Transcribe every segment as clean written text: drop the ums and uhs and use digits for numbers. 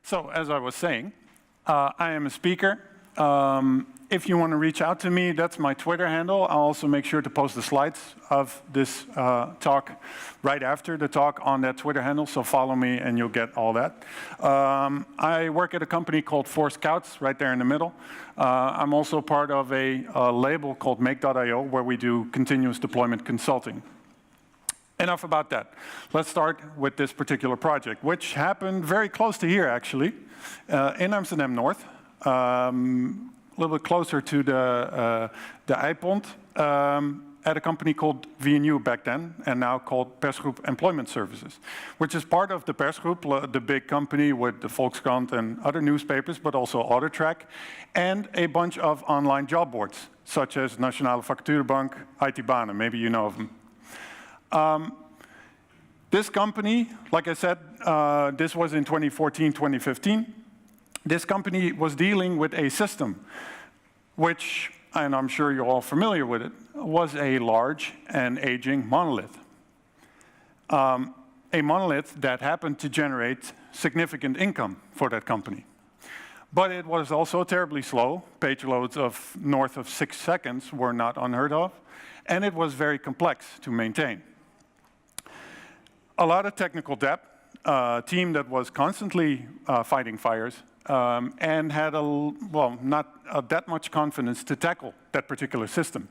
So, as I was saying, I am a speaker. If you want to reach out to me, that's my Twitter handle. I'll also make sure to post the slides of this talk right after the talk on that Twitter handle, so follow me and you'll get all that. I work at a company called 4Scouts, right there in the middle. I'm also part of a label called Make.io, where we do continuous deployment consulting. Enough about that. Let's start with this particular project, which happened very close to here, actually, in Amsterdam North, a little bit closer to the Eipond, at a company called VNU back then, and now called Persgroep Employment Services, which is part of the Persgroep, the big company with the Volkskrant and other newspapers, but also Autotrack, and a bunch of online job boards, such as Nationale Vacaturebank, IT-Banen, maybe you know of them. This company, like I said, this was in 2014, 2015. This company was dealing with a system which, and I'm sure you're all familiar with it, was a large and aging monolith. A monolith that happened to generate significant income for that company. But it was also terribly slow. Page loads of north of 6 seconds were not unheard of. And it was very complex to maintain. A lot of technical debt, a team that was constantly fighting fires, and had, not that much confidence to tackle that particular system.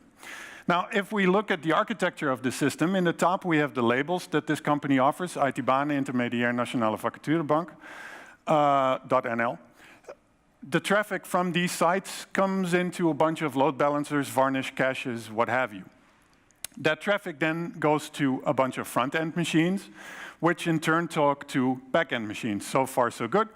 Now, if we look at the architecture of the system, in the top we have the labels that this company offers, IT-Banen, Intermediair Nationale Vacaturebank, .nl. The traffic from these sites comes into a bunch of load balancers, varnish caches, what have you. That traffic then goes to a bunch of front-end machines, which in turn talk to back-end machines. So far, so good.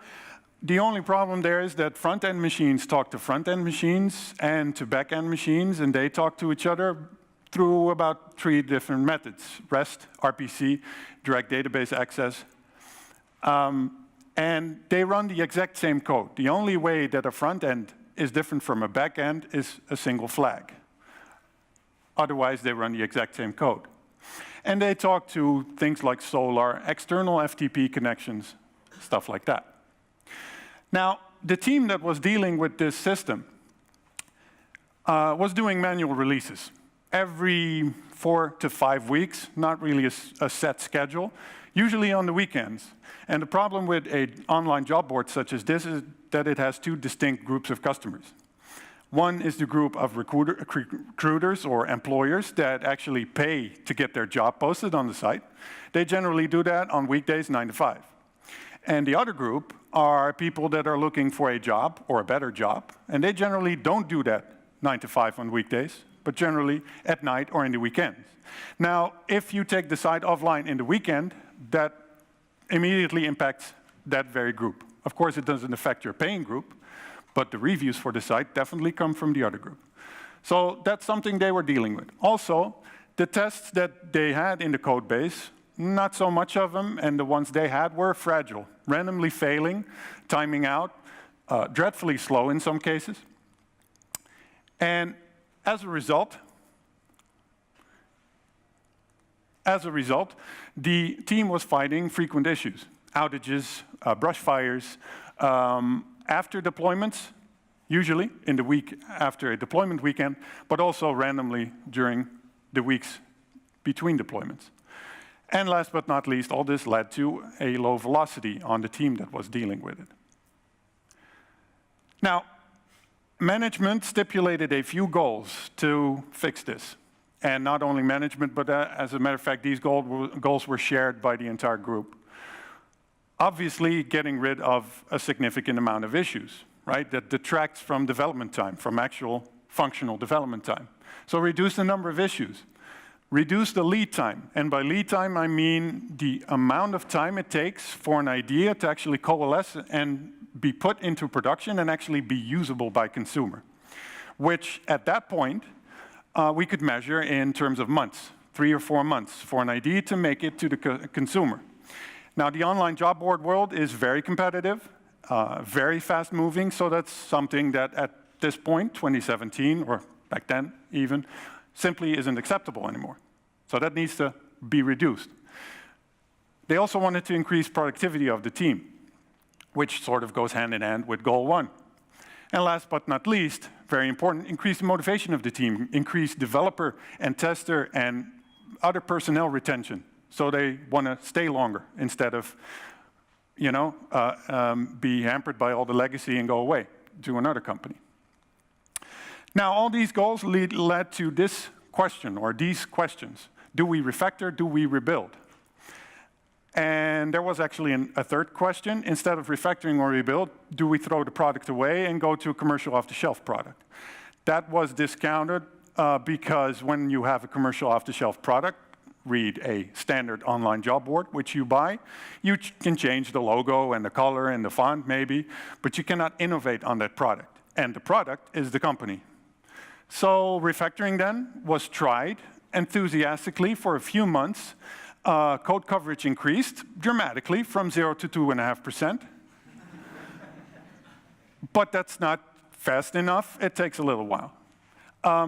The only problem there is that front-end machines talk to front-end machines and to back-end machines, and they talk to each other through about 3 different methods: REST, RPC, direct database access. And they run the exact same code. The only way that a front-end is different from a back-end is a single flag. Otherwise, they run the exact same code. And they talk to things like Solar, external FTP connections, stuff like that. Now, the team that was dealing with this system was doing manual releases. Every 4 to 5 weeks, not really a set schedule, usually on the weekends. And the problem with an online job board such as this is that it has 2 distinct groups of customers. One is the group of recruiters or employers that actually pay to get their job posted on the site. They generally do that on weekdays, 9 to 5. And the other group are people that are looking for a job or a better job, and they generally don't do that 9 to 5 on weekdays, but generally at night or in the weekends. Now, if you take the site offline in the weekend, that immediately impacts that very group. Of course, it doesn't affect your paying group, but the reviews for the site definitely come from the other group. So that's something they were dealing with. Also, the tests that they had in the code base, not so much of them, and the ones they had were fragile, randomly failing, timing out, dreadfully slow in some cases. And as a result, the team was fighting frequent issues, outages, brush fires, after deployments, usually in the week after a deployment weekend, but also randomly during the weeks between deployments. And last but not least, all this led to a low velocity on the team that was dealing with it. Now, management stipulated a few goals to fix this. And not only management, but as a matter of fact, these goals were shared by the entire group. Obviously, getting rid of a significant amount of issues, right? That detracts from development time, from actual functional development time. So reduce the number of issues. Reduce the lead time. And by lead time, I mean the amount of time it takes for an idea to actually coalesce and be put into production and actually be usable by consumer. Which, at that point, we could measure in terms of months, 3 or 4 months, for an idea to make it to the consumer. Now, the online job board world is very competitive, very fast-moving, so that's something that at this point, 2017, or back then even, simply isn't acceptable anymore. So that needs to be reduced. They also wanted to increase productivity of the team, which sort of goes hand in hand with goal 1. And last but not least, very important, increase the motivation of the team, increase developer and tester and other personnel retention, so they want to stay longer instead of, be hampered by all the legacy and go away to another company. Now, all these goals led to this question, or these questions. Do we refactor? Do we rebuild? And there was actually a third question. Instead of refactoring or rebuild, do we throw the product away and go to a commercial off-the-shelf product? That was discounted because when you have a commercial off-the-shelf product, read a standard online job board, which you buy, you can change the logo and the color and the font maybe, but you cannot innovate on that product. And the product is the company. So refactoring then was tried enthusiastically for a few months. Code coverage increased dramatically from 0 to 2.5%. But that's not fast enough. It takes a little while.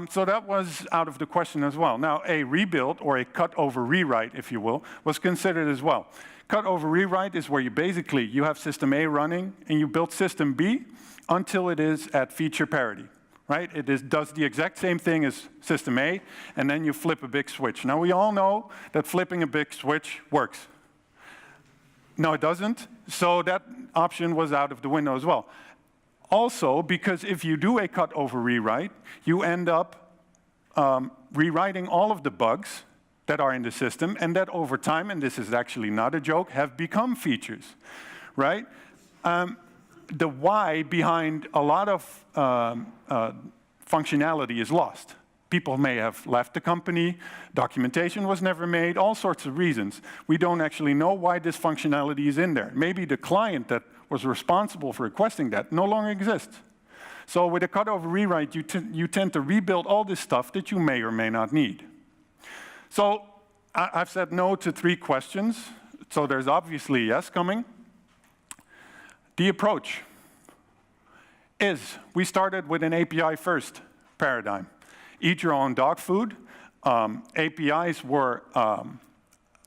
So that was out of the question as well. Now, a rebuild, or a cut-over rewrite, if you will, was considered as well. Cut-over rewrite is where you have system A running, and you build system B until it is at feature parity. Right? It does the exact same thing as system A, and then you flip a big switch. Now, we all know that flipping a big switch works. No, it doesn't. So that option was out of the window as well. Also, because if you do a cut-over rewrite, you end up rewriting all of the bugs that are in the system, and that over time, and this is actually not a joke, have become features. Right? The why behind a lot of functionality is lost. People may have left the company, documentation was never made, all sorts of reasons. We don't actually know why this functionality is in there. Maybe the client that was responsible for requesting that no longer exists. So with a cut-over rewrite, you tend to rebuild all this stuff that you may or may not need. So I've said no to 3 questions, so there's obviously yes coming. The approach is we started with an API-first paradigm. Eat your own dog food. APIs were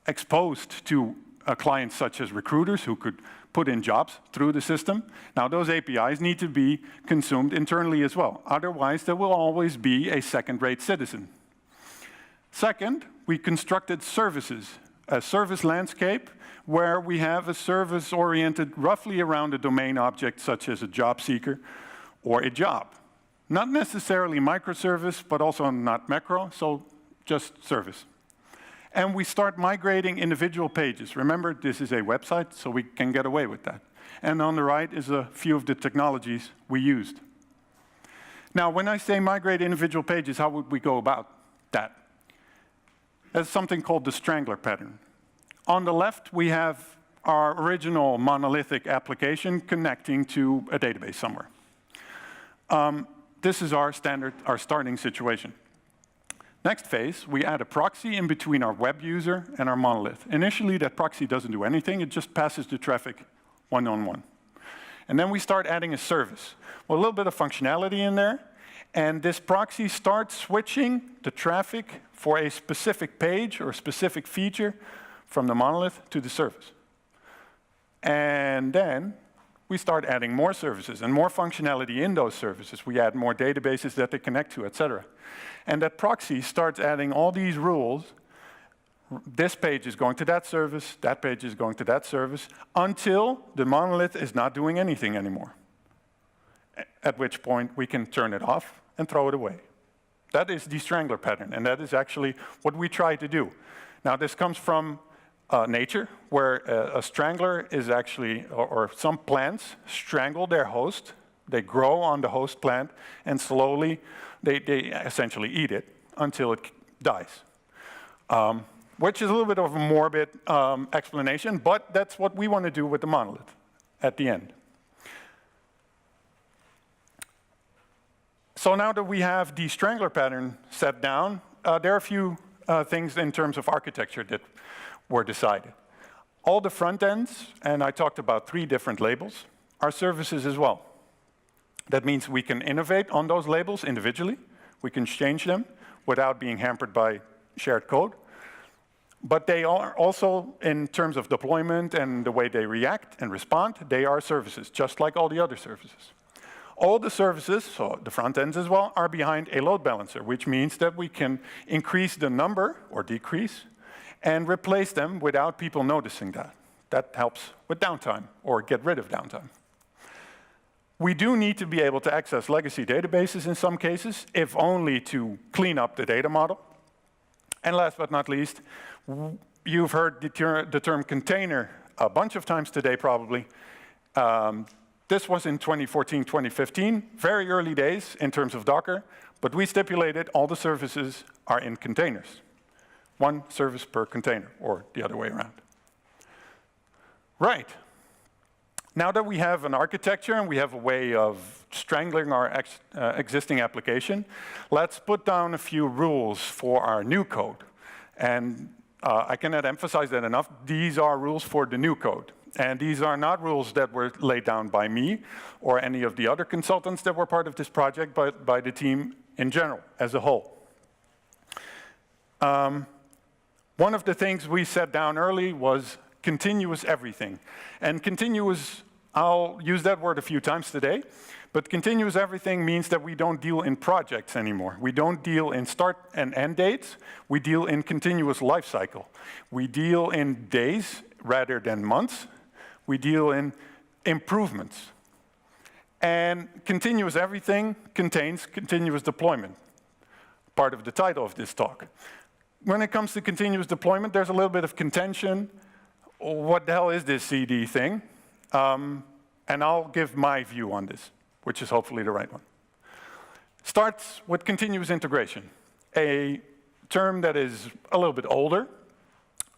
exposed to clients such as recruiters who could put in jobs through the system. Now, those APIs need to be consumed internally as well. Otherwise, there will always be a second-rate citizen. Second, we constructed services, a service landscape where we have a service oriented roughly around a domain object such as a job seeker or a job. Not necessarily microservice, but also not macro, so just service. And we start migrating individual pages. Remember, this is a website, so we can get away with that. And on the right is a few of the technologies we used. Now, when I say migrate individual pages, how would we go about that? There's something called the strangler pattern. On the left, we have our original monolithic application connecting to a database somewhere. This is our starting situation. Next phase, we add a proxy in between our web user and our monolith. Initially, that proxy doesn't do anything. It just passes the traffic one-on-one. And then we start adding a service. Well, a little bit of functionality in there. And this proxy starts switching the traffic for a specific page or a specific feature from the monolith to the service. And then we start adding more services and more functionality in those services. We add more databases that they connect to, et cetera. And that proxy starts adding all these rules. This page is going to that service, that page is going to that service, until the monolith is not doing anything anymore. At which point we can turn it off and throw it away. That is the strangler pattern, and that is actually what we try to do. Now, this comes from nature, where a strangler is actually, or some plants strangle their host. They grow on the host plant, and slowly they essentially eat it until it dies. Which is a little bit of a morbid explanation, but that's what we want to do with the monolith at the end. So now that we have the strangler pattern set down, there are a few things in terms of architecture that were decided. All the front ends, and I talked about 3 different labels, are services as well. That means we can innovate on those labels individually. We can change them without being hampered by shared code. But they are also, in terms of deployment and the way they react and respond, they are services, just like all the other services. All the services, so the front ends as well, are behind a load balancer, which means that we can increase the number, or decrease, and replace them without people noticing that. That helps with downtime, or get rid of downtime. We do need to be able to access legacy databases in some cases, if only to clean up the data model. And last but not least, you've heard the term container a bunch of times today, probably. This was in 2014, 2015, very early days in terms of Docker, but we stipulated all the services are in containers. One service per container, or the other way around. Right. Now that we have an architecture and we have a way of strangling our existing application, let's put down a few rules for our new code. And I cannot emphasize that enough. These are rules for the new code. And these are not rules that were laid down by me or any of the other consultants that were part of this project, but by the team in general, as a whole. One of the things we set down early was continuous everything. And continuous, I'll use that word a few times today, but continuous everything means that we don't deal in projects anymore. We don't deal in start and end dates. We deal in continuous life cycle. We deal in days rather than months. We deal in improvements. And continuous everything contains continuous deployment, part of the title of this talk. When it comes to continuous deployment, there's a little bit of contention. What the hell is this CD thing? And I'll give my view on this, which is hopefully the right one. Starts with continuous integration, a term that is a little bit older.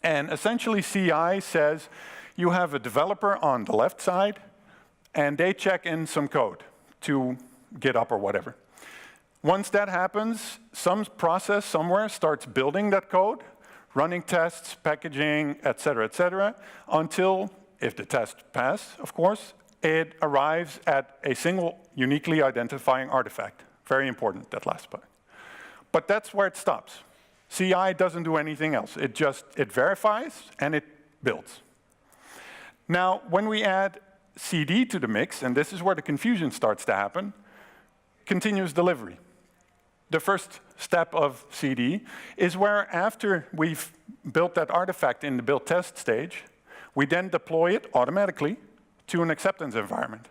And essentially, CI says you have a developer on the left side, and they check in some code to GitHub or whatever. Once that happens, some process somewhere starts building that code, running tests, packaging, et cetera, until, if the tests pass, of course, it arrives at a single uniquely identifying artifact. Very important, that last part. But that's where it stops. CI doesn't do anything else. It verifies and it builds. Now, when we add CD to the mix, and this is where the confusion starts to happen, continuous delivery. The first step of CD is where after we've built that artifact in the build test stage, we then deploy it automatically to an acceptance environment.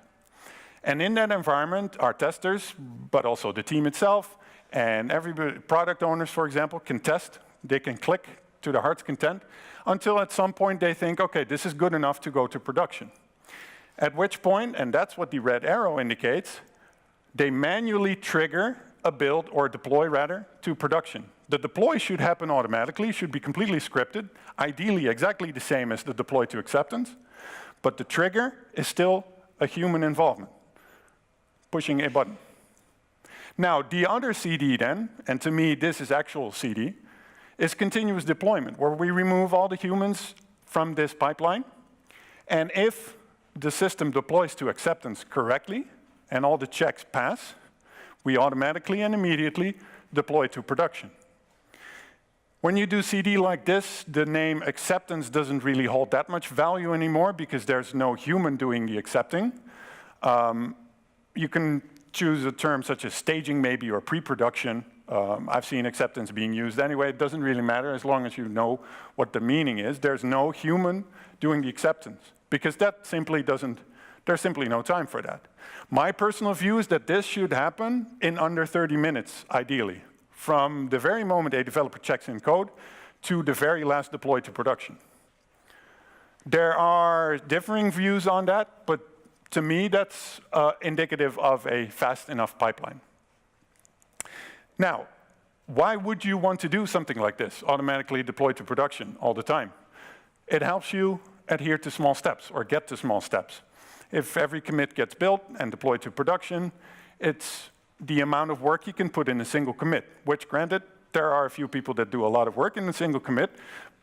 And in that environment, our testers, but also the team itself, and everybody, product owners, for example, can test. They can click to their heart's content until at some point they think, OK, this is good enough to go to production. At which point, and that's what the red arrow indicates, they manually trigger a build, or deploy rather, to production. The deploy should happen automatically, should be completely scripted, ideally exactly the same as the deploy to acceptance, but the trigger is still a human involvement, pushing a button. Now, the other CD then, and to me this is actual CD, is continuous deployment, where we remove all the humans from this pipeline, and if the system deploys to acceptance correctly, and all the checks pass, we automatically and immediately deploy to production. When you do CD like this, the name acceptance doesn't really hold that much value anymore because there's no human doing the accepting. You can choose a term such as staging maybe, or pre-production. I've seen acceptance being used anyway. It doesn't really matter as long as you know what the meaning is. There's no human doing the acceptance because that simply doesn't, there's simply no time for that. My personal view is that this should happen in under 30 minutes, ideally, from the very moment a developer checks in code to the very last deploy to production. There are differing views on that, but to me, that's indicative of a fast enough pipeline. Now, why would you want to do something like this, automatically deploy to production all the time? It helps you adhere to small steps, or get to small steps. If every commit gets built and deployed to production, it's the amount of work you can put in a single commit, which granted, there are a few people that do a lot of work in a single commit,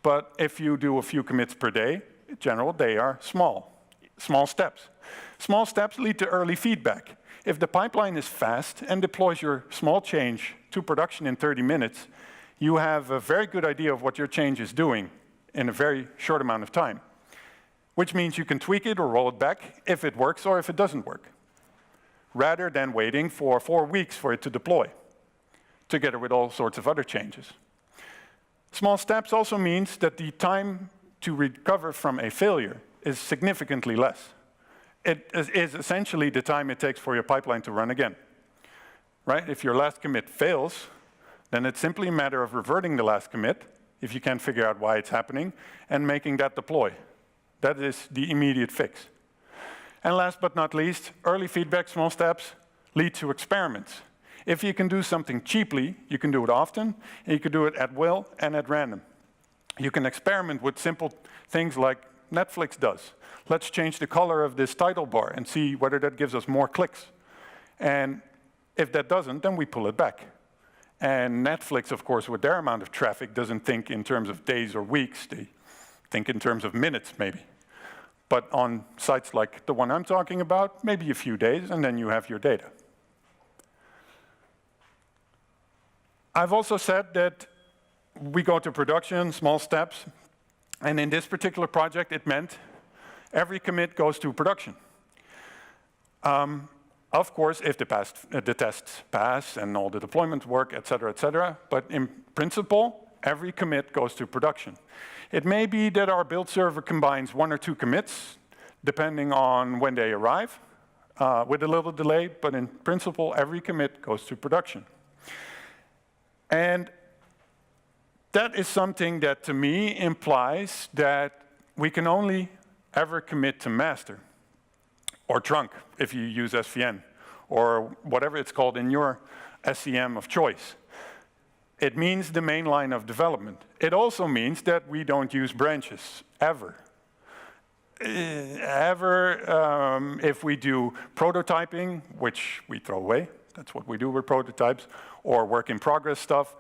but if you do a few commits per day, in general, they are small steps. Small steps lead to early feedback. If the pipeline is fast and deploys your small change to production in 30 minutes, you have a very good idea of what your change is doing in a very short amount of time, which means you can tweak it or roll it back if it works or if it doesn't work, rather than waiting for 4 weeks for it to deploy, together with all sorts of other changes. Small steps also means that the time to recover from a failure is significantly less. It is essentially the time it takes for your pipeline to run again, right? If your last commit fails, then it's simply a matter of reverting the last commit, if you can't figure out why it's happening, and making that deploy. That is the immediate fix. And last but not least, early feedback, small steps, lead to experiments. If you can do something cheaply, you can do it often, and you can do it at will and at random. You can experiment with simple things like Netflix does. Let's change the color of this title bar and see whether that gives us more clicks. And if that doesn't, then we pull it back. And Netflix, of course, with their amount of traffic, doesn't think in terms of days or weeks. They think in terms of minutes, maybe. But on sites like the one I'm talking about, maybe a few days, and then you have your data. I've also said that we go to production, small steps, and in this particular project, it meant every commit goes to production. Of course, if the tests pass and all the deployments work, et cetera, but in principle, every commit goes to production. It may be that our build server combines 1 or 2 commits, depending on when they arrive, with a little delay, but in principle, every commit goes to production. And that is something that, to me, implies that we can only ever commit to master, or trunk, if you use SVN, or whatever it's called in your SCM of choice. It means the main line of development. It also means that we don't use branches, ever. If we do prototyping, which we throw away, that's what we do with prototypes, or work in progress stuff,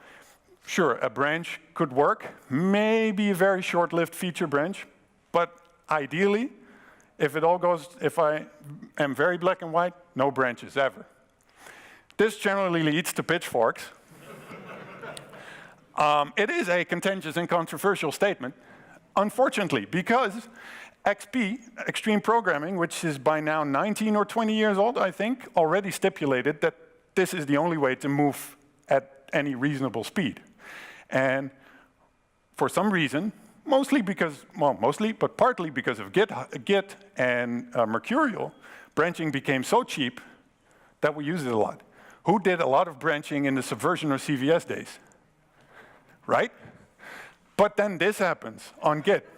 sure, a branch could work, maybe a very short-lived feature branch, but ideally, if I am very black and white, no branches ever. This generally leads to pitchforks. It is a contentious and controversial statement, unfortunately, because XP, Extreme Programming, which is by now 19 or 20 years old, I think, already stipulated that this is the only way to move at any reasonable speed. And for some reason, partly because of Git and Mercurial, branching became so cheap that we use it a lot. Who did a lot of branching in the Subversion or CVS days? Right? But then this happens on Git.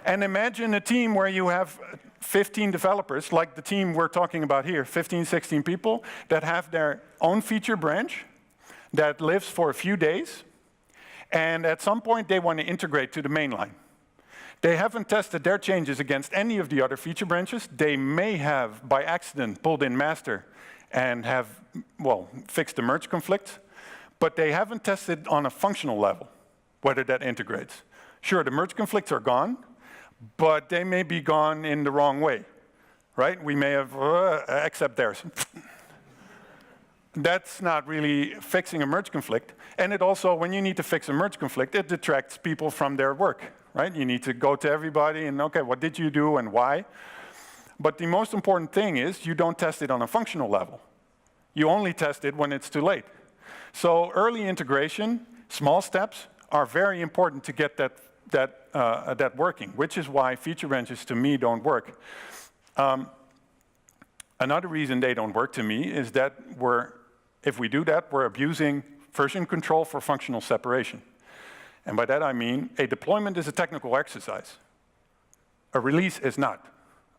And imagine a team where you have 15 developers, like the team we're talking about here, 15, 16 people, that have their own feature branch that lives for a few days, and at some point they want to integrate to the mainline. They haven't tested their changes against any of the other feature branches. They may have, by accident, pulled in master and have, well, fixed the merge conflict, but they haven't tested on a functional level whether that integrates. Sure, the merge conflicts are gone, but they may be gone in the wrong way, right? We may have, except theirs. That's not really fixing a merge conflict. And it also, when you need to fix a merge conflict, it detracts people from their work, right? You need to go to everybody and, okay, what did you do and why? But the most important thing is you don't test it on a functional level. You only test it when it's too late. So early integration, small steps, are very important to get that working, which is why feature branches, to me, don't work. Another reason they don't work to me is that if we do that, we're abusing version control for functional separation. And by that I mean, a deployment is a technical exercise. A release is not.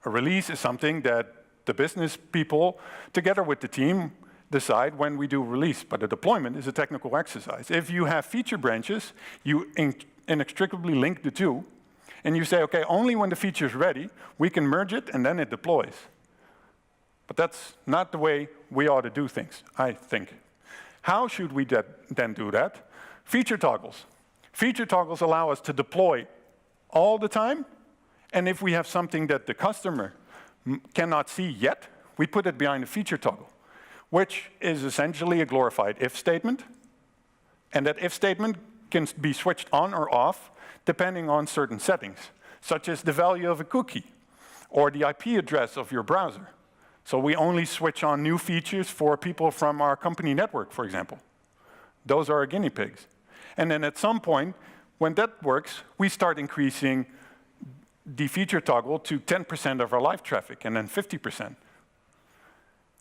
A release is something that the business people, together with the team, decide when we do release. But a deployment is a technical exercise. If you have feature branches, you inextricably link the two, and you say, okay, only when the feature is ready, we can merge it, and then it deploys. But that's not the way we ought to do things, I think. How should we then do that? Feature toggles. Feature toggles allow us to deploy all the time, and if we have something that the customer cannot see yet, we put it behind a feature toggle, which is essentially a glorified if statement. And that if statement can be switched on or off depending on certain settings, such as the value of a cookie or the IP address of your browser. So we only switch on new features for people from our company network, for example. Those are our guinea pigs. And then at some point, when that works, we start increasing the feature toggle to 10% of our live traffic, and then 50%.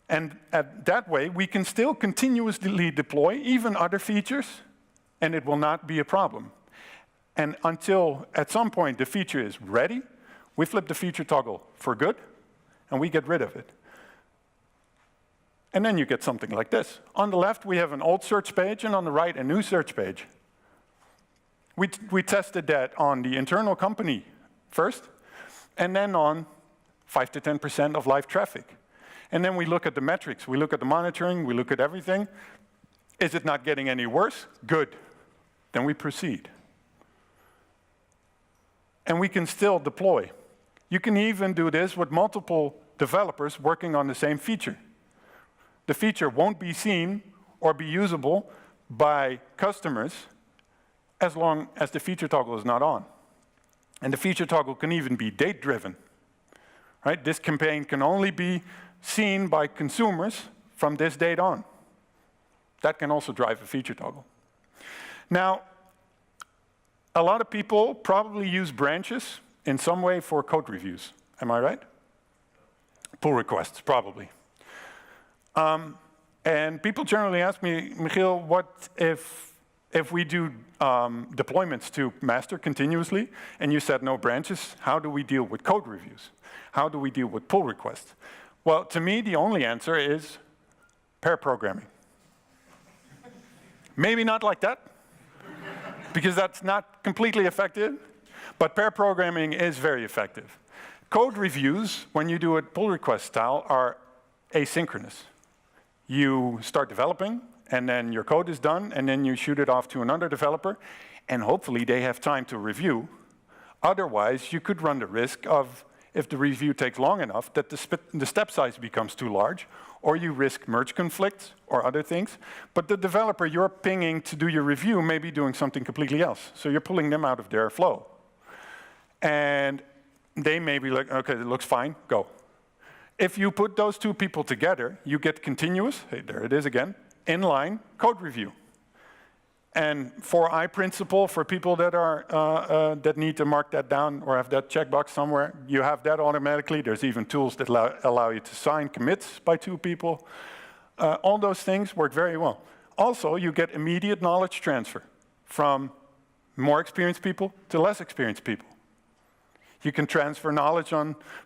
And that way, we can still continuously deploy even other features, and it will not be a problem. And until, at some point, the feature is ready, we flip the feature toggle for good, and we get rid of it. And then you get something like this. On the left, we have an old search page, and on the right, a new search page. We tested that on the internal company first, and then on 5 to 10% of live traffic. And then we look at the metrics, we look at the monitoring, we look at everything. Is it not getting any worse? Good. Then we proceed. And we can still deploy. You can even do this with multiple developers working on the same feature. The feature won't be seen or be usable by customers as long as the feature toggle is not on. And the feature toggle can even be date-driven. Right? This campaign can only be seen by consumers from this date on. That can also drive a feature toggle. Now, a lot of people probably use branches in some way for code reviews. Am I right? Pull requests, probably. And people generally ask me, Michiel, what if we do deployments to master continuously, and you said no branches, how do we deal with code reviews? How do we deal with pull requests? Well, to me, the only answer is pair programming. Maybe not like that, because that's not completely effective, but pair programming is very effective. Code reviews, when you do it pull request style, are asynchronous. You start developing, and then your code is done, and then you shoot it off to another developer, and hopefully they have time to review. Otherwise, you could run the risk of, if the review takes long enough, that the step size becomes too large, or you risk merge conflicts or other things. But the developer you're pinging to do your review may be doing something completely else. So you're pulling them out of their flow. And they may be like, okay, it looks fine, go. If you put those two people together, you get continuous, hey, there it is again, inline code review. And for I principle, for people that are that need to mark that down or have that checkbox somewhere, you have that automatically. There's even tools that allow you to sign commits by two people. All those things work very well. Also, you get immediate knowledge transfer from more experienced people to less experienced people. You can transfer knowledge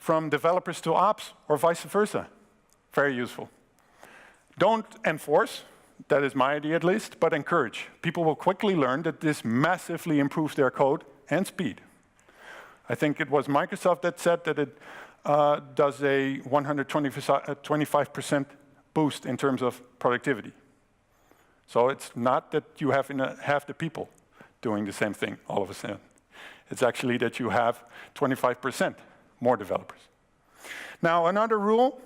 from developers to ops or vice versa. Very useful. Don't enforce. That is my idea at least, but encourage. People will quickly learn that this massively improves their code and speed. I think it was Microsoft that said that it does a 125% boost in terms of productivity. So it's not that you have half the people doing the same thing all of a sudden. It's actually that you have 25% more developers. Now, another rule,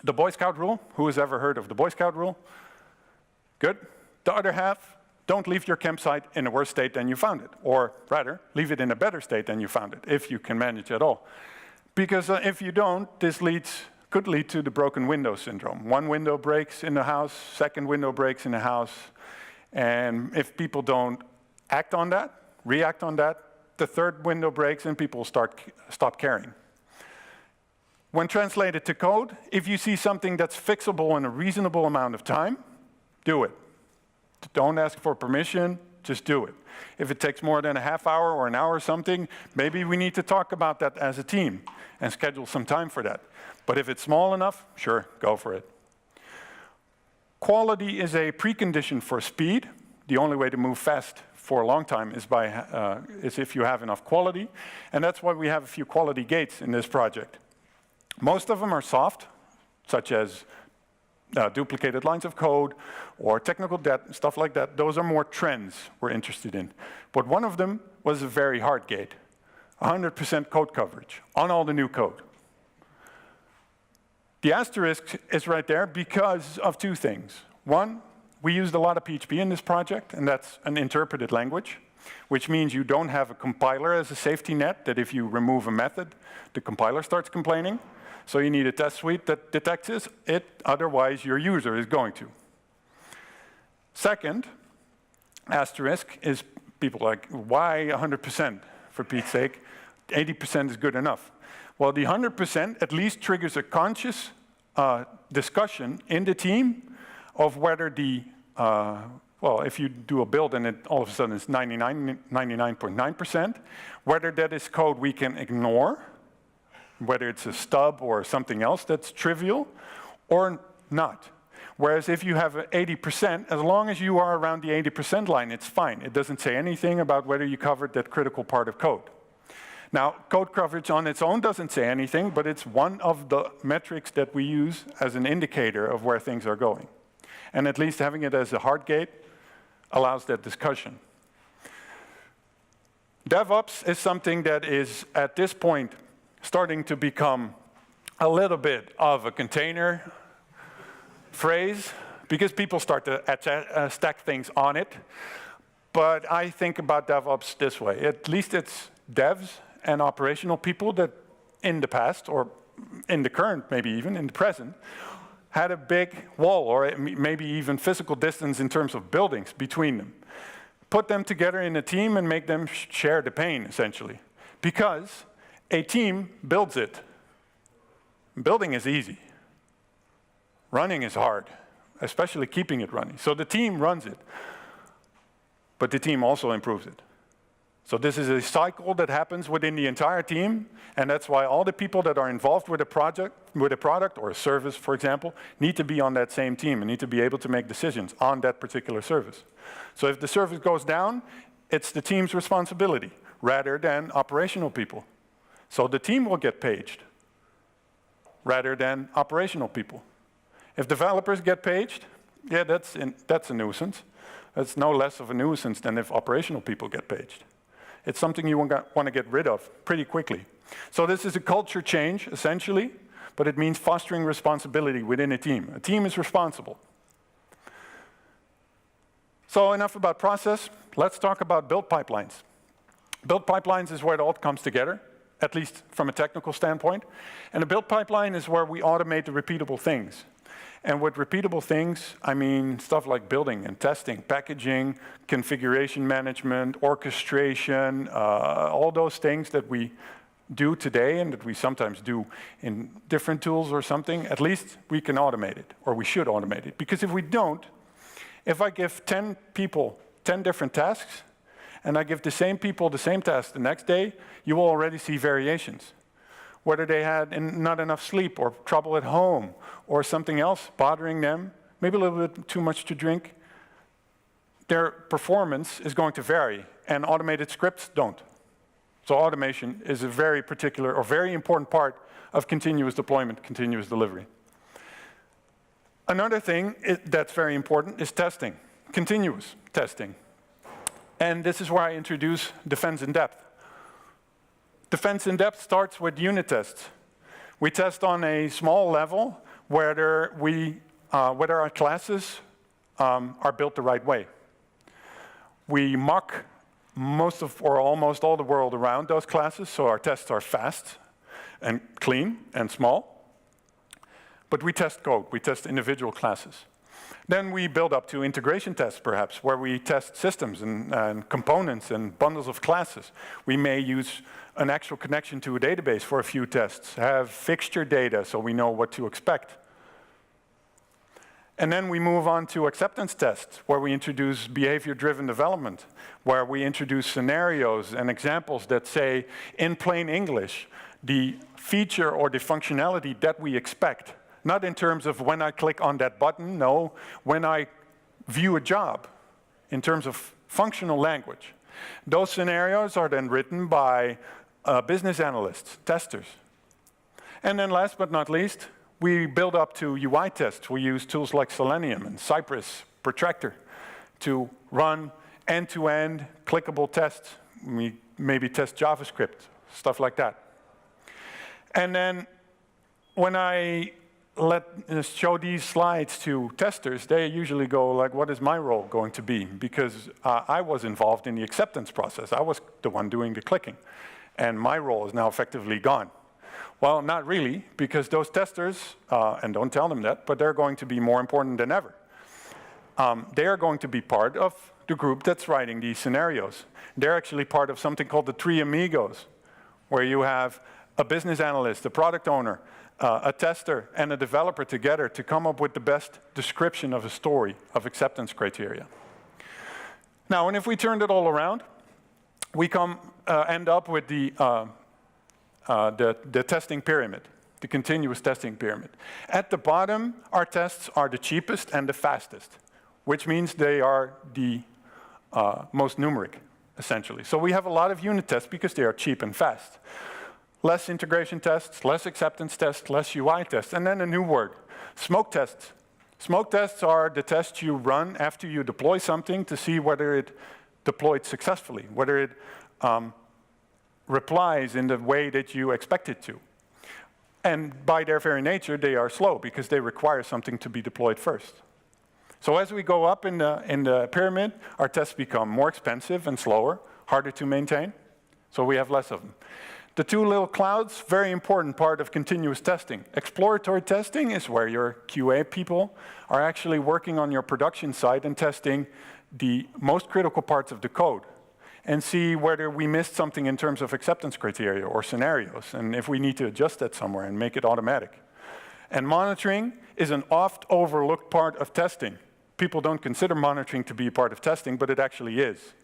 the Boy Scout rule. Who has ever heard of the Boy Scout rule? Good. The other half, don't leave your campsite in a worse state than you found it. Or rather, leave it in a better state than you found it, if you can manage at all. Because if you don't, this could lead to the broken window syndrome. One window breaks in the house, second window breaks in the house. And if people don't act on that, react on that, the third window breaks and people stop caring. When translated to code, if you see something that's fixable in a reasonable amount of time, do it. Don't ask for permission, just do it. If it takes more than a half hour or an hour or something, maybe we need to talk about that as a team and schedule some time for that. But if it's small enough, sure, go for it. Quality is a precondition for speed. The only way to move fast for a long time is if you have enough quality. And that's why we have a few quality gates in this project. Most of them are soft, such as duplicated lines of code or technical debt, stuff like that. Those are more trends we're interested in. But one of them was a very hard gate, 100% code coverage on all the new code. The asterisk is right there because of two things. One, We used a lot of PHP in this project, and that's an interpreted language, which means you don't have a compiler as a safety net, that if you remove a method, the compiler starts complaining. So you need a test suite that detects it, otherwise your user is going to. Second, asterisk, is people like, why 100%? For Pete's sake, 80% is good enough. Well, the 100% at least triggers a conscious discussion in the team of whether the, well, if you do a build and it all of a sudden is 99.9%, whether that is code we can ignore, whether it's a stub or something else that's trivial, or not. Whereas if you have 80%, as long as you are around the 80% line, it's fine. It doesn't say anything about whether you covered that critical part of code. Now, code coverage on its own doesn't say anything, but it's one of the metrics that we use as an indicator of where things are going. And at least having it as a hard gate allows that discussion. DevOps is something that is, at this point, starting to become a little bit of a container phrase, because people start to stack things on it. But I think about DevOps this way. At least it's devs and operational people that in the past, or in the current, maybe even in the present, had a big wall, or maybe even physical distance in terms of buildings between them. Put them together in a team and make them share the pain, essentially. Because a team builds it. Building is easy. Running is hard, especially keeping it running. So the team runs it, but the team also improves it. So this is a cycle that happens within the entire team, and that's why all the people that are involved with a project, with a product or a service, for example, need to be on that same team and need to be able to make decisions on that particular service. So if the service goes down, it's the team's responsibility rather than operational people. So the team will get paged rather than operational people. If developers get paged, yeah, that's a nuisance. That's no less of a nuisance than if operational people get paged. It's something you want to get rid of pretty quickly. So this is a culture change, essentially, but it means fostering responsibility within a team. A team is responsible. So enough about process. Let's talk about build pipelines. Build pipelines is where it all comes together, at least from a technical standpoint. And a build pipeline is where we automate the repeatable things. And with repeatable things, I mean stuff like building and testing, packaging, configuration management, orchestration, all those things that we do today and that we sometimes do in different tools or something. At least we can automate it, or we should automate it. Because if we don't, if I give 10 people 10 different tasks, and I give the same people the same task the next day, you will already see variations. Whether they had not enough sleep or trouble at home or something else bothering them, maybe a little bit too much to drink, their performance is going to vary, and automated scripts don't. So automation is a very particular or very important part of continuous deployment, continuous delivery. Another thing that's very important is testing, continuous testing. And this is where I introduce defense in depth. Defense in depth starts with unit tests. We test on a small level whether our classes are built the right way. We mock most of, or almost all the world around those classes, so our tests are fast and clean and small. But we test code, we test individual classes. Then we build up to integration tests, perhaps, where we test systems and components and bundles of classes. We may use an actual connection to a database for a few tests, have fixture data so we know what to expect. And then we move on to acceptance tests, where we introduce behavior-driven development, where we introduce scenarios and examples that say, in plain English, the feature or the functionality that we expect. Not in terms of when I click on that button, no, when I view a job, in terms of functional language. Those scenarios are then written by business analysts, testers. And then last but not least, we build up to UI tests. We use tools like Selenium and Cypress, Protractor, to run end-to-end clickable tests. We maybe test JavaScript, stuff like that. And then when I show these slides to testers, they usually go like, what is my role going to be? Because I was involved in the acceptance process. I was the one doing the clicking. And my role is now effectively gone. Well, not really, because those testers, and don't tell them that, but they're going to be more important than ever. They are going to be part of the group that's writing these scenarios. They're actually part of something called the Three Amigos, where you have a business analyst, a product owner, a tester, and a developer together to come up with the best description of a story of acceptance criteria. Now, and if we turned it all around, we end up with the testing pyramid, the continuous testing pyramid. At the bottom, our tests are the cheapest and the fastest, which means they are the most numeric, essentially. So we have a lot of unit tests because they are cheap and fast. Less integration tests, less acceptance tests, less UI tests, and then a new word, smoke tests. Smoke tests are the tests you run after you deploy something to see whether it deployed successfully, whether it replies in the way that you expect it to. And by their very nature, they are slow because they require something to be deployed first. So as we go up in the pyramid, our tests become more expensive and slower, harder to maintain, so we have less of them. The two little clouds, very important part of continuous testing. Exploratory testing is where your QA people are actually working on your production side and testing the most critical parts of the code and see whether we missed something in terms of acceptance criteria or scenarios, and if we need to adjust that somewhere and make it automatic. And monitoring is an oft overlooked part of testing. People don't consider monitoring to be a part of testing, but it actually is.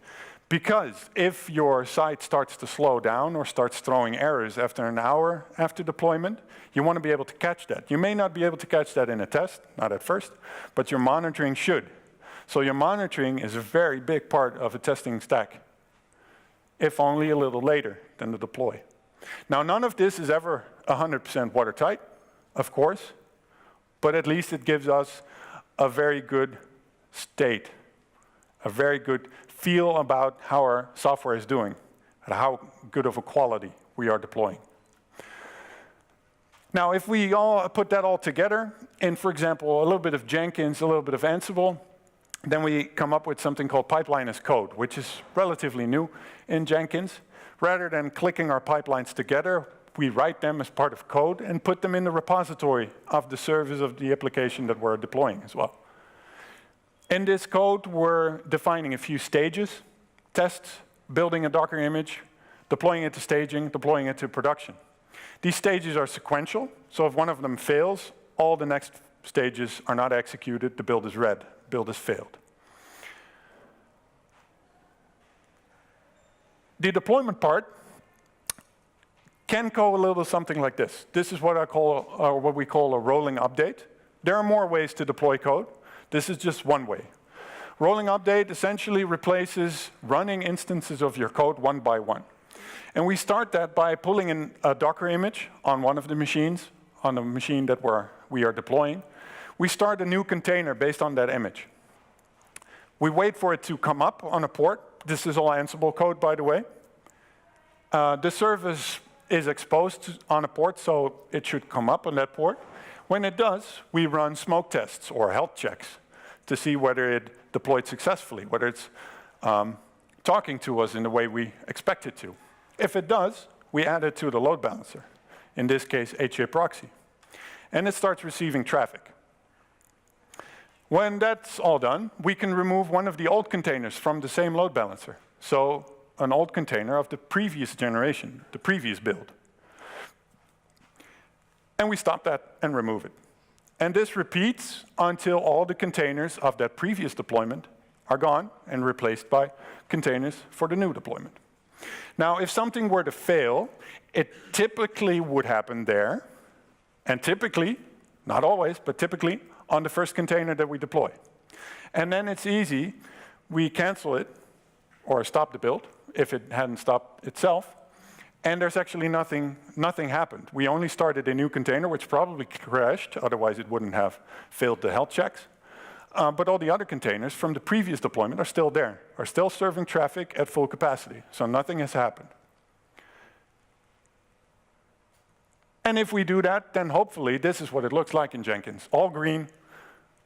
Because if your site starts to slow down or starts throwing errors after an hour after deployment, you want to be able to catch that. You may not be able to catch that in a test, not at first, but your monitoring should. So your monitoring is a very big part of a testing stack, if only a little later than the deploy. Now, none of this is ever 100% watertight, of course, but at least it gives us a very good state, a very good feel about how our software is doing, and how good of a quality we are deploying. Now, if we all put that all together, in, for example, a little bit of Jenkins, a little bit of Ansible, then we come up with something called pipeline as code, which is relatively new in Jenkins. Rather than clicking our pipelines together, we write them as part of code and put them in the repository of the service of the application that we're deploying as well. In this code, we're defining a few stages: tests, building a Docker image, deploying it to staging, deploying it to production. These stages are sequential, so if one of them fails, all the next stages are not executed, the build is red, build has failed. The deployment part can go a little something like this. This is what we call a rolling update. There are more ways to deploy code. This is just one way. Rolling update essentially replaces running instances of your code one by one. And we start that by pulling in a Docker image on one of the machines, on the machine that we are deploying. We start a new container based on that image. We wait for it to come up on a port. This is all Ansible code, by the way. The service is exposed on a port, so it should come up on that port. When it does, we run smoke tests or health checks to see whether it deployed successfully, whether it's talking to us in the way we expect it to. If it does, we add it to the load balancer, in this case, HA proxy. And it starts receiving traffic. When that's all done, we can remove one of the old containers from the same load balancer. So an old container of the previous generation, the previous build. And we stop that and remove it. And this repeats until all the containers of that previous deployment are gone and replaced by containers for the new deployment. Now, if something were to fail, it typically would happen there, and typically, not always, but typically, on the first container that we deploy. And then it's easy. We cancel it or stop the build if it hadn't stopped itself. And there's actually nothing happened. We only started a new container, which probably crashed. Otherwise, it wouldn't have failed the health checks. But all the other containers from the previous deployment are still there, are still serving traffic at full capacity. So nothing has happened. And if we do that, then hopefully this is what it looks like in Jenkins, all green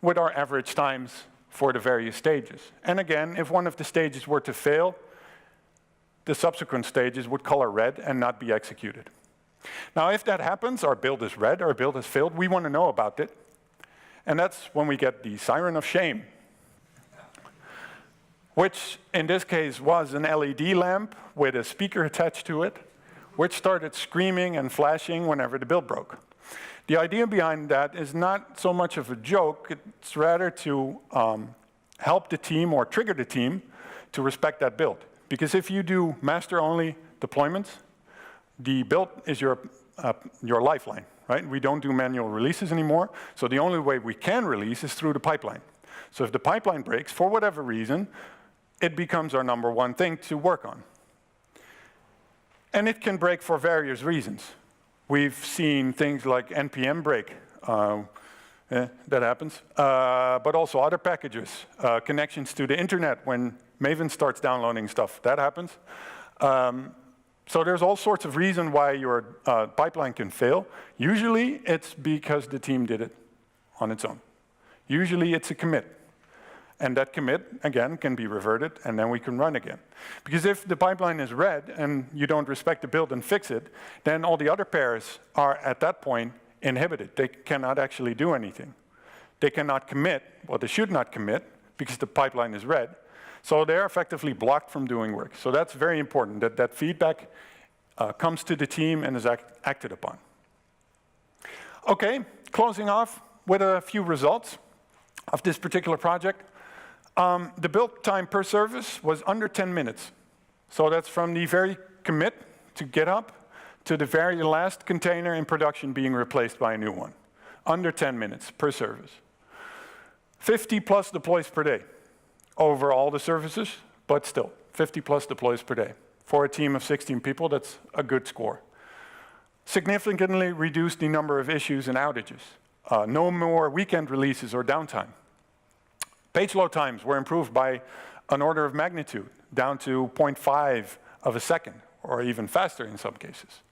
with our average times for the various stages. And again, if one of the stages were to fail, the subsequent stages would color red and not be executed. Now, if that happens, our build is red, our build has failed, we want to know about it. And that's when we get the Siren of Shame, which in this case was an LED lamp with a speaker attached to it, which started screaming and flashing whenever the build broke. The idea behind that is not so much of a joke, it's rather to help the team or trigger the team to respect that build. Because if you do master-only deployments, the build is your lifeline, right? We don't do manual releases anymore, so the only way we can release is through the pipeline. So if the pipeline breaks, for whatever reason, it becomes our number one thing to work on. And it can break for various reasons. We've seen things like NPM break, that happens, but also other packages, connections to the internet when Maven starts downloading stuff, that happens. So there's all sorts of reasons why your pipeline can fail. Usually it's because the team did it on its own. Usually it's a commit. And that commit, again, can be reverted, and then we can run again. Because if the pipeline is red and you don't respect the build and fix it, then all the other pairs are, at that point, inhibited. They cannot actually do anything. They cannot commit, well, they should not commit, because the pipeline is red. So they're effectively blocked from doing work. So that's very important, that that feedback comes to the team and is acted upon. Okay, closing off with a few results of this particular project. The build time per service was under 10 minutes. So that's from the very commit to GitHub to the very last container in production being replaced by a new one. Under 10 minutes per service. 50 plus deploys per day over all the services, but still, 50 plus deploys per day. For a team of 16 people, that's a good score. Significantly reduced the number of issues and outages. No more weekend releases or downtime. Page load times were improved by an order of magnitude, down to 0.5 of a second, or even faster in some cases.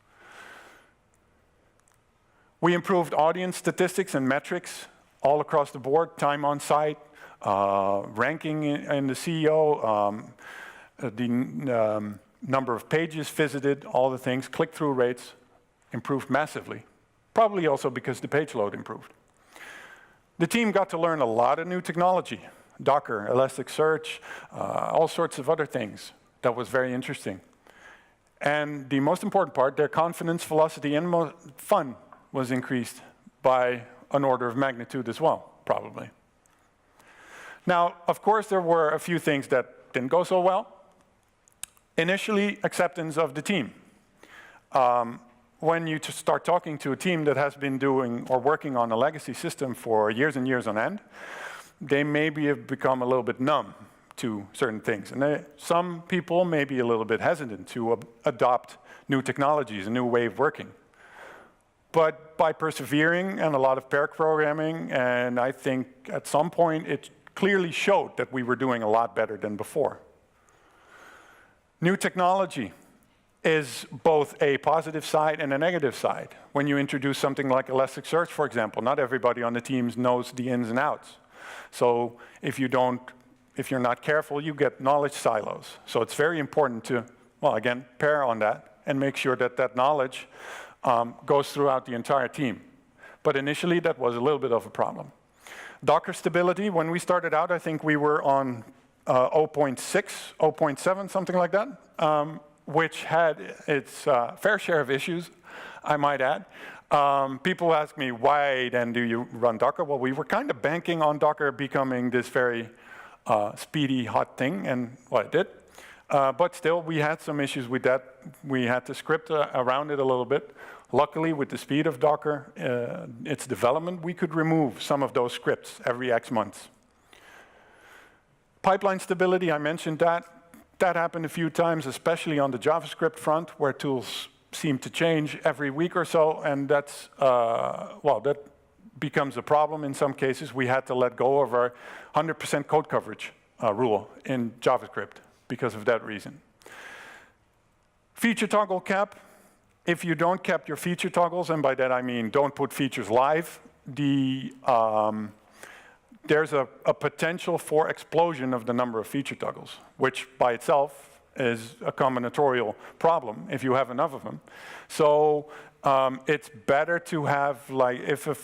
We improved audience statistics and metrics all across the board, time on site, ranking in the CEO, the number of pages visited, all the things, click-through rates improved massively, probably also because the page load improved. The team got to learn a lot of new technology, Docker, Elasticsearch, all sorts of other things. That was very interesting. And the most important part, their confidence, velocity, and fun was increased by an order of magnitude as well, probably. Now, of course, there were a few things that didn't go so well. Initially, acceptance of the team. When you start talking to a team that has been doing or working on a legacy system for years and years on end, they maybe have become a little bit numb to certain things. And some people may be a little bit hesitant to adopt new technologies, a new way of working. But by persevering and a lot of pair programming, and I think at some point it clearly showed that we were doing a lot better than before. New technology is both a positive side and a negative side. When you introduce something like Elasticsearch, for example, not everybody on the teams knows the ins and outs. So if you're not careful, you get knowledge silos. So it's very important to, well, again, pair on that and make sure that that knowledge goes throughout the entire team. But initially, that was a little bit of a problem. Docker stability, when we started out, I think we were on 0.6, 0.7, something like that. Which had its fair share of issues, I might add. People ask me, why then do you run Docker? Well, we were kind of banking on Docker becoming this very speedy, hot thing, and well, it did. But still, we had some issues with that. We had to script around it a little bit. Luckily, with the speed of Docker, its development, we could remove some of those scripts every X months. Pipeline stability, I mentioned that. That happened a few times, especially on the JavaScript front, where tools seem to change every week or so, and that's, well, that becomes a problem in some cases. We had to let go of our 100% code coverage rule in JavaScript because of that reason. Feature toggle cap if you don't keep your feature toggles, and by that I mean don't put features live, there's a potential for explosion of the number of feature toggles, which by itself is a combinatorial problem if you have enough of them. So it's better to have, like, if a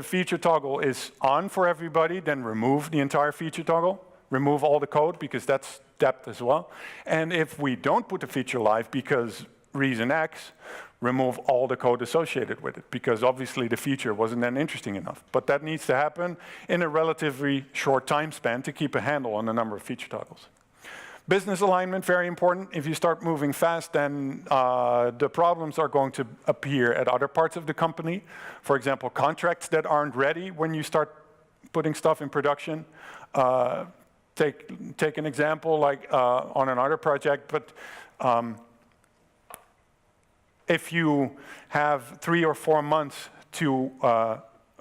feature toggle is on for everybody, then remove the entire feature toggle, remove all the code, because that's depth as well. And if we don't put the feature live because reason X, remove all the code associated with it, because obviously the feature wasn't then interesting enough. But that needs to happen in a relatively short time span to keep a handle on the number of feature toggles. Business alignment, very important. If you start moving fast, then the problems are going to appear at other parts of the company. For example, contracts that aren't ready when you start putting stuff in production. Take an example like on another project, but if you have 3 or 4 months to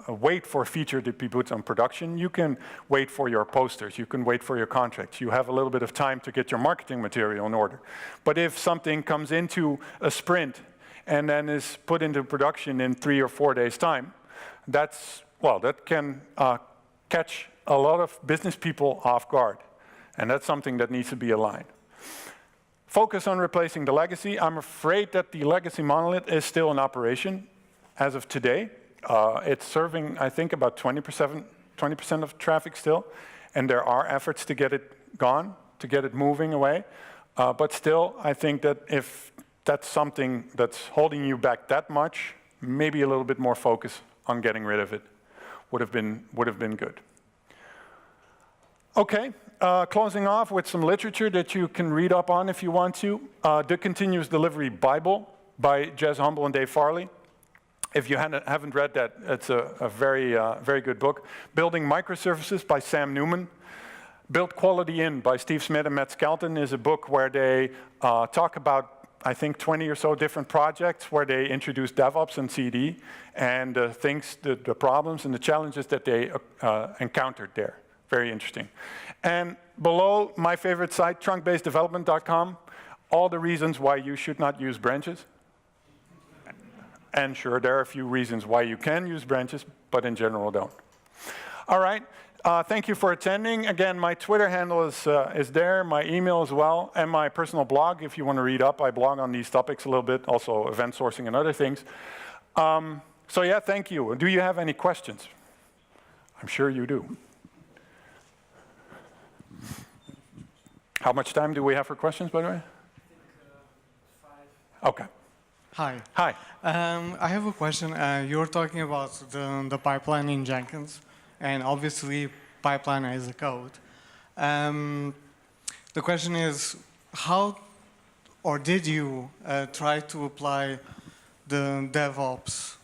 wait for a feature to be put on production, you can wait for your posters, you can wait for your contracts. You have a little bit of time to get your marketing material in order. But if something comes into a sprint and then is put into production in 3 or 4 days' time, that can catch a lot of business people off guard. And that's something that needs to be aligned. Focus on replacing the legacy. I'm afraid that the legacy monolith is still in operation as of today. It's serving, I think, about 20% of traffic still. And there are efforts to get it gone, to get it moving away. But still, I think that if that's something that's holding you back that much, maybe a little bit more focus on getting rid of it would have been good. Okay. Closing off with some literature that you can read up on if you want to. The Continuous Delivery Bible by Jez Humble and Dave Farley. If you haven't read that, it's a very good book. Building Microservices by Sam Newman. Build Quality In by Steve Smith and Matt Skelton is a book where they talk about, I think, 20 or so different projects where they introduce DevOps and CD and the problems and the challenges that they encountered there. Very interesting. And below, my favorite site, trunkbaseddevelopment.com, all the reasons why you should not use branches. And sure, there are a few reasons why you can use branches, but in general don't. All right, thank you for attending. Again, my Twitter handle is there, my email as well, and my personal blog. If you want to read up, I blog on these topics a little bit, also event sourcing and other things. So yeah, thank you. Do you have any questions? I'm sure you do. How much time do we have for questions, by the way? I think 5. Okay. Hi. Hi. I have a question. You were talking about the pipeline in Jenkins, and obviously pipeline as a code. The question is, how or did you try to apply the DevOps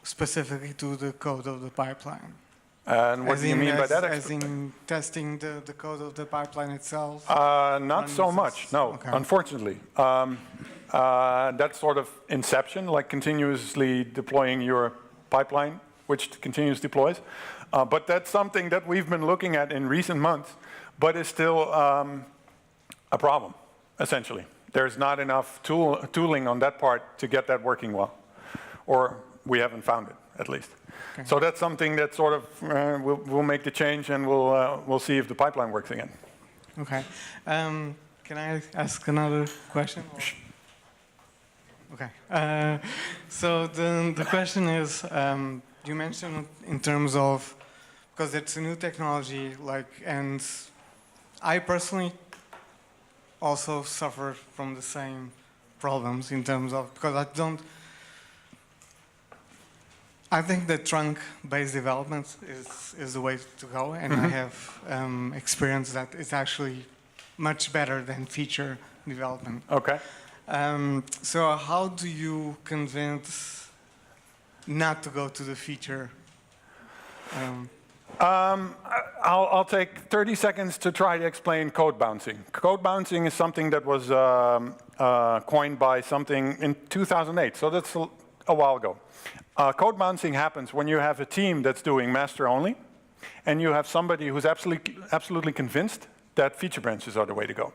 specifically to the code of the pipeline? And what do you mean by that? As in testing the code of the pipeline itself? Not so much, no, okay. Unfortunately. That's sort of inception, like continuously deploying your pipeline, which continuous deploys. But that's something that we've been looking at in recent months, but is still a problem, essentially. There's not enough tooling on that part to get that working well. Or we haven't found it, at least. Okay. So that's something that sort of we'll make the change, and we'll see if the pipeline works again. Okay. Can I ask another question? Okay. So the question is, you mentioned in terms of, because it's a new technology, and I personally also suffer from the same problems in terms of, because I think that trunk-based development is the way to go, and I have experienced that it's actually much better than feature development. Okay. So how do you convince not to go to the feature? I'll take 30 seconds to try to explain code bouncing. Code bouncing is something that was coined by something in 2008, so that's a while ago. Code bouncing happens when you have a team that's doing master only, and you have somebody who's absolutely convinced that feature branches are the way to go.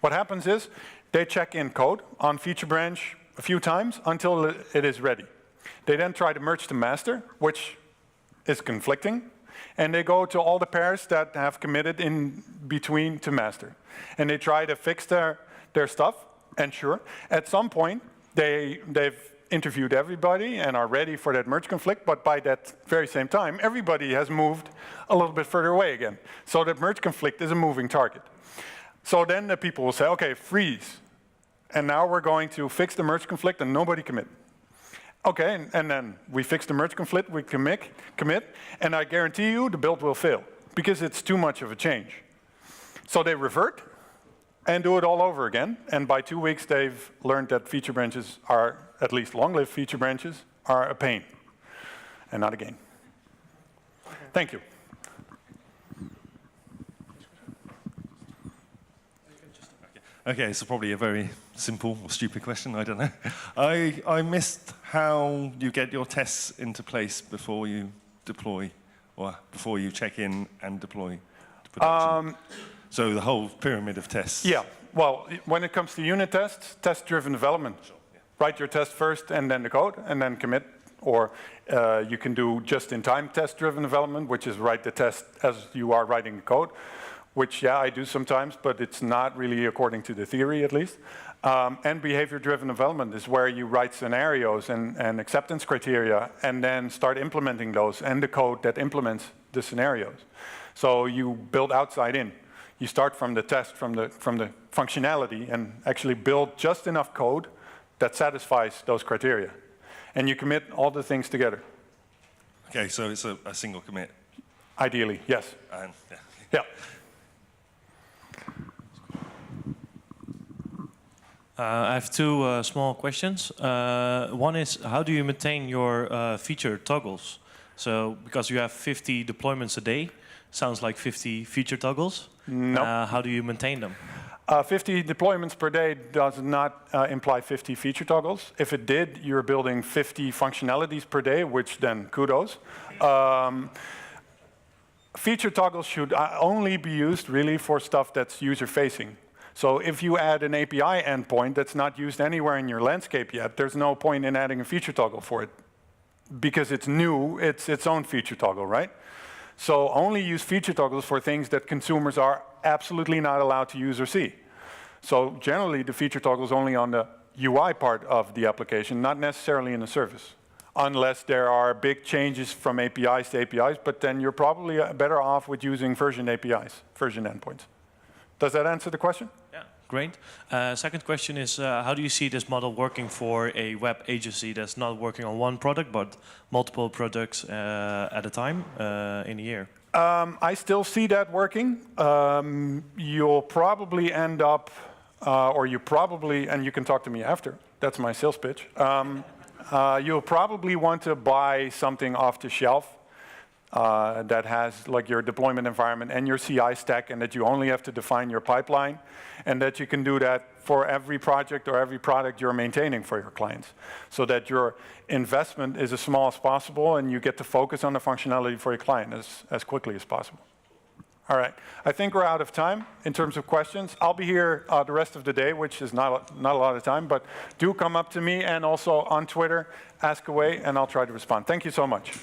What happens is they check in code on feature branch a few times until it is ready. They then try to merge to master, which is conflicting, and they go to all the pairs that have committed in between to master. And they try to fix their stuff, and sure, at some point, they've interviewed everybody and are ready for that merge conflict, but by that very same time, everybody has moved a little bit further away again. So that merge conflict is a moving target. So then the people will say, okay, freeze. And now we're going to fix the merge conflict and nobody commit. Okay, and then we fix the merge conflict, we commit, and I guarantee you the build will fail because it's too much of a change. So they revert and do it all over again. And by 2 weeks, they've learned that feature branches are, at least long-lived feature branches, are a pain and not a gain. Thank you. Okay, so probably a very simple or stupid question, I don't know. I missed how you get your tests into place before you deploy, or before you check in and deploy to production. So the whole pyramid of tests. Yeah, well, when it comes to unit tests, test-driven development. Sure, yeah. Write your test first and then the code and then commit. Or you can do just-in-time test-driven development, which is write the test as you are writing the code, which, yeah, I do sometimes, but it's not really according to the theory, at least. And behavior-driven development is where you write scenarios and acceptance criteria and then start implementing those and the code that implements the scenarios. So you build outside in. You start from the test, from the functionality, and actually build just enough code that satisfies those criteria. And you commit all the things together. Okay, so it's a single commit. Ideally, yes. And, yeah. Yeah. I have two small questions. One is, how do you maintain your feature toggles? So, because you have 50 deployments a day, sounds like 50 feature toggles. No. How do you maintain them? 50 deployments per day does not imply 50 feature toggles. If it did, you're building 50 functionalities per day, which then kudos. Feature toggles should only be used really for stuff that's user-facing. So if you add an API endpoint that's not used anywhere in your landscape yet, there's no point in adding a feature toggle for it. Because it's new, it's its own feature toggle, right? So only use feature toggles for things that consumers are absolutely not allowed to use or see. So generally, the feature toggle is only on the UI part of the application, not necessarily in the service. Unless there are big changes from APIs to APIs, but then you're probably better off with using version APIs, version endpoints. Does that answer the question? Yeah, great. Second question is, how do you see this model working for a web agency that's not working on one product, but multiple products at a time in a year? I still see that working. You'll probably end up, or you probably, and you can talk to me after, that's my sales pitch. You'll probably want to buy something off the shelf that has like your deployment environment and your CI stack, and that you only have to define your pipeline, and that you can do that for every project or every product you're maintaining for your clients, so that your investment is as small as possible and you get to focus on the functionality for your client as quickly as possible. All right, I think we're out of time in terms of questions. I'll be here the rest of the day, which is not a lot of time, but do come up to me and also on Twitter, ask away, and I'll try to respond. Thank you so much.